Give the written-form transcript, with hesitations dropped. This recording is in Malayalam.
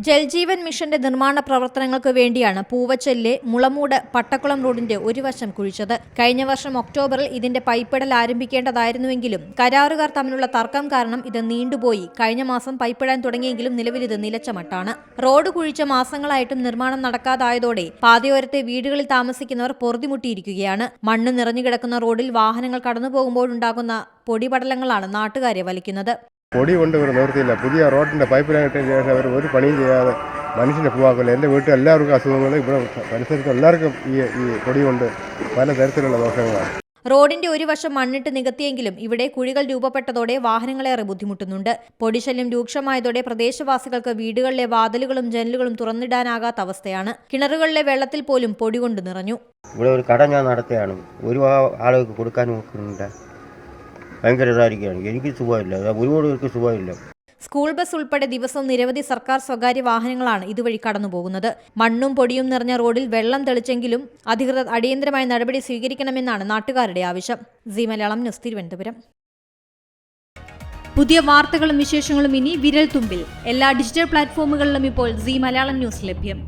ജൽജീവൻ മിഷന്റെ നിർമ്മാണ പ്രവർത്തനങ്ങൾക്ക് വേണ്ടിയാണ് പൂവച്ചലിലെ മുളമൂട് പട്ടക്കുളം റോഡിന്റെ ഒരു വശം കുഴിച്ചത്. കഴിഞ്ഞ വർഷം ഒക്ടോബറിൽ ഇതിന്റെ പൈപ്പിടൽ ആരംഭിക്കേണ്ടതായിരുന്നുവെങ്കിലും കരാറുകാർ തമ്മിലുള്ള തർക്കം കാരണം ഇത് നീണ്ടുപോയി. കഴിഞ്ഞ മാസം പൈപ്പിടാൻ തുടങ്ങിയെങ്കിലും നിലവിൽ ഇത് നിലച്ച മട്ടാണ്. റോഡ് കുഴിച്ച മാസങ്ങളായിട്ടും നിർമ്മാണം നടക്കാതായതോടെ പാതയോരത്തെ വീടുകളിൽ താമസിക്കുന്നവർ പൊറുതിമുട്ടിയിരിക്കുകയാണ്. മണ്ണ് നിറഞ്ഞുകിടക്കുന്ന റോഡിൽ വാഹനങ്ങൾ കടന്നുപോകുമ്പോഴുണ്ടാകുന്ന പൊടിപടലങ്ങളാണ് നാട്ടുകാരെ വലിക്കുന്നത്. പൊടി കൊണ്ട് ഒരു നിവൃത്തിയില്ല. പുതിയ റോഡിൻ്റെ പൈപ്പ് ലൈൻ ഇട്ടതിന് ശേഷം അവർ ഒരു പണിയും ചെയ്യാതെ മനുഷ്യനെ പോവാക്കില്ല. എൻ്റെ വീട്ടിൽ എല്ലാവർക്കും അസുഖങ്ങൾ, ഇവിടെ പരിസരത്ത് എല്ലാവർക്കും ഈ പൊടി കൊണ്ട് പല തരത്തിലുള്ള ദോഷങ്ങളാണ്. റോഡിന്റെ ഒരു വശം മണ്ണിട്ട് നികത്തിയെങ്കിലും ഇവിടെ കുഴികൾ രൂപപ്പെട്ടതോടെ വാഹനങ്ങളേറെ ബുദ്ധിമുട്ടുന്നുണ്ട്. പൊടിശല്യം രൂക്ഷമായതോടെ പ്രദേശവാസികൾക്ക് വീടുകളിലെ വാതിലുകളും ജനലുകളും തുറന്നിടാനാകാത്ത അവസ്ഥയാണ്. കിണറുകളിലെ വെള്ളത്തിൽ പോലും പൊടി കൊണ്ട് നിറഞ്ഞു. ഇവിടെ ഒരു കട ഞാൻ നടത്തുകയാണ്. ഒരു ആളുകൾക്ക് കൊടുക്കാൻ നോക്കുന്നുണ്ട്. ഭയങ്കര ഇതായിരിക്കുകയാണ്. എനിക്ക് സുഖമില്ല, ഒരുപാട് പേർക്ക് സുഖമില്ല. സ്കൂൾ ബസ് ഉൾപ്പെടെ ദിവസവും നിരവധി സർക്കാർ സ്വകാര്യ വാഹനങ്ങളാണ് ഇതുവഴി കടന്നുപോകുന്നത്. മണ്ണും പൊടിയും നിറഞ്ഞ റോഡിൽ വെള്ളം തെളിച്ചെങ്കിലും അധികൃതർ അടിയന്തരമായ നടപടി സ്വീകരിക്കണമെന്നാണ് നാട്ടുകാരുടെ ആവശ്യം. C Malayalam news, Thiruvananthapuram. പുതിയ വാർത്തകളും വിശേഷങ്ങളും ഇനി വിരൽ തുമ്പിൽ. എല്ലാ ഡിജിറ്റൽ പ്ലാറ്റ്ഫോമുകളിലും ഇപ്പോൾ സി മലയാളം ന്യൂസ് ലഭ്യം.